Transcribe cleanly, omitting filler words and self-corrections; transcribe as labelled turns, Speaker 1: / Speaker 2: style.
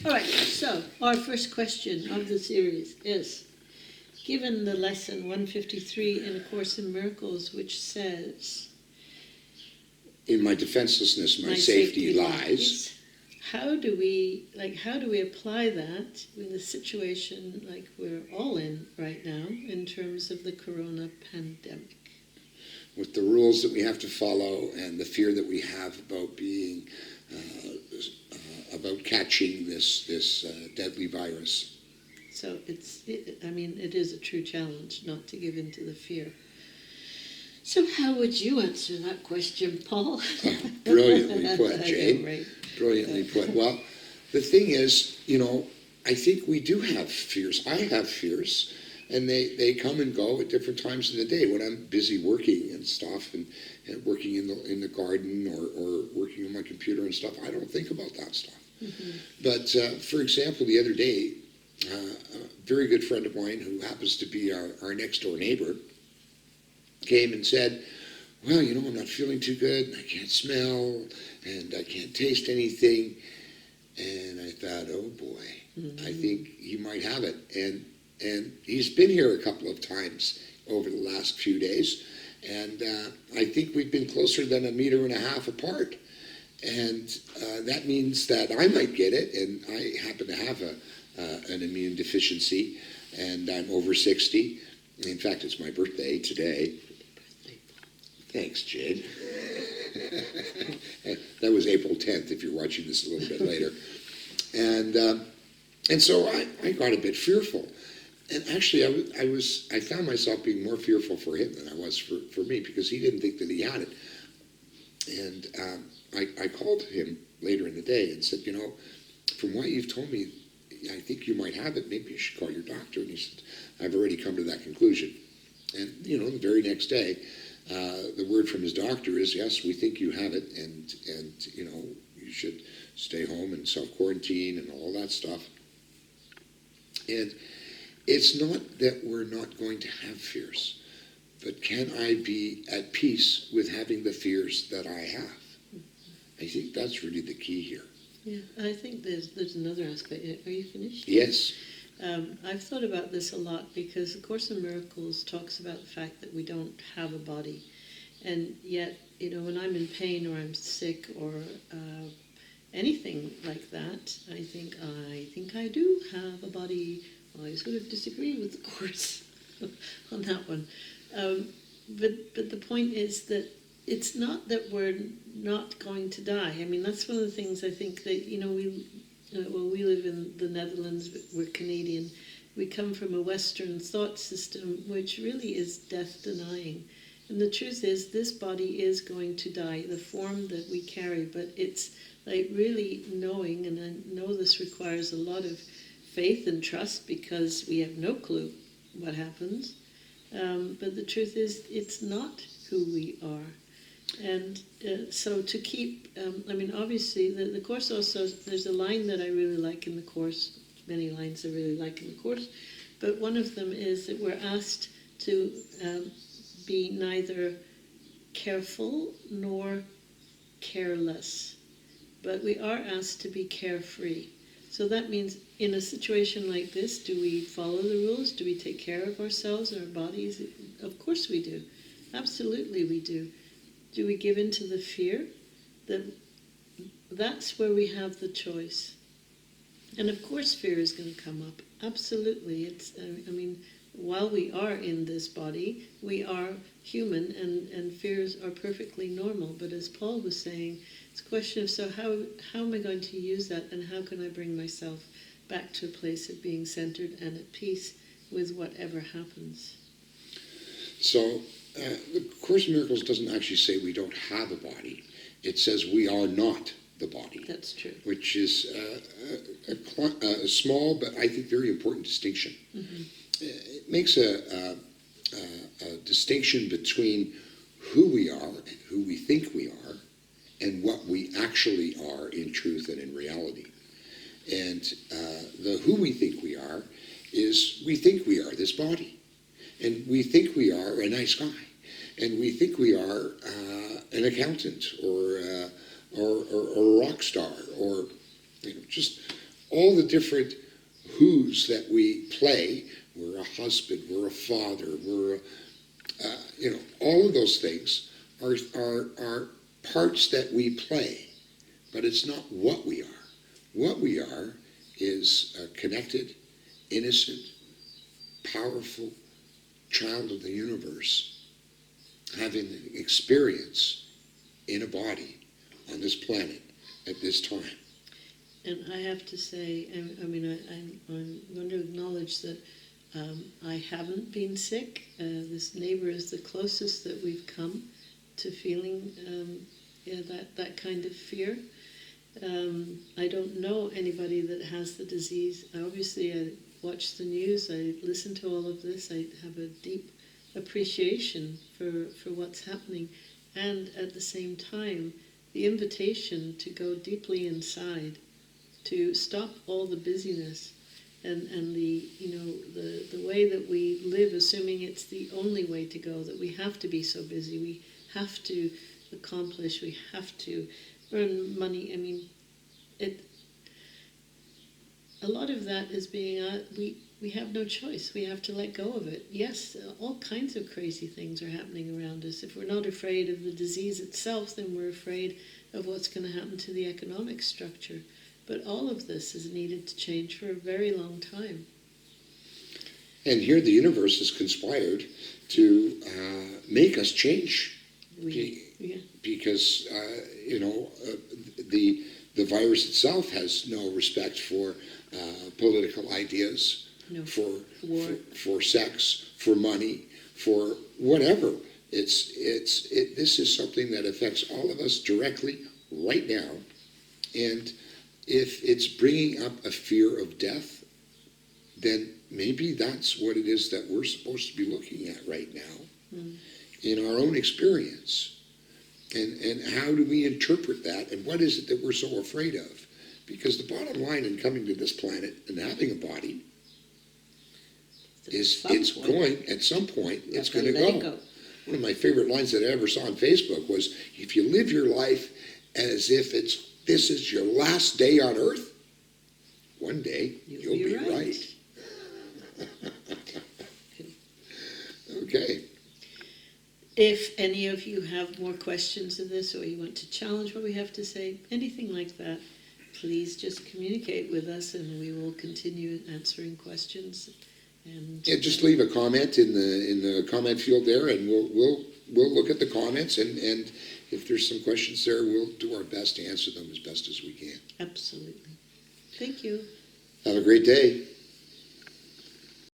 Speaker 1: All right, so our first question of the series is, given the lesson 153 in A Course in Miracles, which says,
Speaker 2: in my defenselessness, my safety lies.
Speaker 1: How do we apply that in the situation like we're all in right now in terms of the corona pandemic?
Speaker 2: With the rules that we have to follow and the fear that we have about being, about catching this deadly virus.
Speaker 1: So it is a true challenge not to give in to the fear. So how would you answer that question, Paul?
Speaker 2: Brilliantly put, Jane.
Speaker 1: Right.
Speaker 2: Brilliantly put. Well, the thing is, I think we do have fears. I have fears, and they come and go at different times of the day. When I'm busy working and stuff, and working in the garden or working on my computer and stuff, I don't think about that stuff. Mm-hmm. But for example, the other day, a very good friend of mine who happens to be our next door neighbor came and said, well, I'm not feeling too good, and I can't smell, and I can't taste anything. And I thought, oh boy, mm-hmm. I think he might have it. And he's been here a couple of times over the last few days, and I think we've been closer than 1.5 meters apart. And that means that I might get it, and I happen to have an immune deficiency, and I'm over 60. In fact, it's my birthday today. Thanks, Jade. That was April 10th, if you're watching this a little bit later. And so I got a bit fearful. And actually, I found myself being more fearful for him than I was for me, because he didn't think that he had it. And I called him later in the day and said, from what you've told me, I think you might have it. Maybe you should call your doctor. And he said, I've already come to that conclusion. And, the very next day, the word from his doctor is, yes, we think you have it, and you should stay home and self-quarantine and all that stuff. And it's not that we're not going to have fears, but can I be at peace with having the fears that I have? I think that's really the key here.
Speaker 1: Yeah, I think there's another aspect. Are you finished?
Speaker 2: Yes.
Speaker 1: I've thought about this a lot, because A Course in Miracles talks about the fact that we don't have a body. And yet, when I'm in pain or I'm sick or anything like that, I think I do have a body. Well, I sort of disagree with the Course on that one. But the point is that it's not that we're not going to die. I mean, that's one of the things I think that, we live in the Netherlands, but we're Canadian. We come from a Western thought system which really is death-denying. And the truth is, this body is going to die, the form that we carry, but it's like really knowing, and I know this requires a lot of faith and trust, because we have no clue what happens. But the truth is, it's not who we are. And so to keep, obviously, the Course also, there's a line that I really like in the Course, many lines I really like in the Course, but one of them is that we're asked to be neither careful nor careless, but we are asked to be carefree. So that means in a situation like this, do we follow the rules? Do we take care of ourselves and our bodies? Of course we do. Absolutely we do. Do we give in to the fear? That's where we have the choice. And of course fear is going to come up. Absolutely. While we are in this body, we are human, and fears are perfectly normal. But as Paul was saying, it's a question of, so how am I going to use that, and how can I bring myself back to a place of being centered and at peace with whatever happens?
Speaker 2: So the Course in Miracles doesn't actually say we don't have a body. It says we are not the body.
Speaker 1: That's true.
Speaker 2: Which is a small but I think very important distinction. Mm-hmm. It makes a distinction between who we are and who we think we are, and what we actually are in truth and in reality. And the who we think we are is, we think we are this body, and we think we are a nice guy, and we think we are an accountant or a rock star, or just all the different who's that we play. We're a husband, we're a father, we're all of those things are parts that we play, but it's not what we are. What we are is a connected, innocent, powerful child of the universe, having the experience in a body on this planet at this time.
Speaker 1: And I have to say, I'm going to acknowledge that I haven't been sick. This neighbor is the closest that we've come to feeling that kind of fear. I don't know anybody that has the disease. Obviously, I watch the news, I listen to all of this, I have a deep appreciation for what's happening, and at the same time, the invitation to go deeply inside, to stop all the busyness and the way that we live, assuming it's the only way to go, that we have to be so busy, we have to accomplish, we have to earn money. I mean, a lot of that is being, we have no choice. We have to let go of it. Yes, all kinds of crazy things are happening around us. If we're not afraid of the disease itself, then we're afraid of what's going to happen to the economic structure. But all of this is needed to change for a very long time.
Speaker 2: And here the universe has conspired to make us change. Because, the virus itself has no respect for political ideas,
Speaker 1: No.
Speaker 2: for sex, for money, for whatever. This is something that affects all of us directly right now. And if it's bringing up a fear of death, then maybe that's what it is that we're supposed to be looking at right now in our own experience. And how do we interpret that, and what is it that we're so afraid of? Because the bottom line in coming to this planet and having a body is it's going, at some point, it's going to go. One of my favorite lines that I ever saw on Facebook was, if you live your life as if this is your last day on earth, one day you'll be right. Okay.
Speaker 1: If any of you have more questions of this, or you want to challenge what we have to say, anything like that, please just communicate with us, and we will continue answering questions. And
Speaker 2: just leave a comment in the comment field there, and we'll look at the comments, and if there's some questions there, we'll do our best to answer them as best as we can.
Speaker 1: Absolutely. Thank you.
Speaker 2: Have a great day.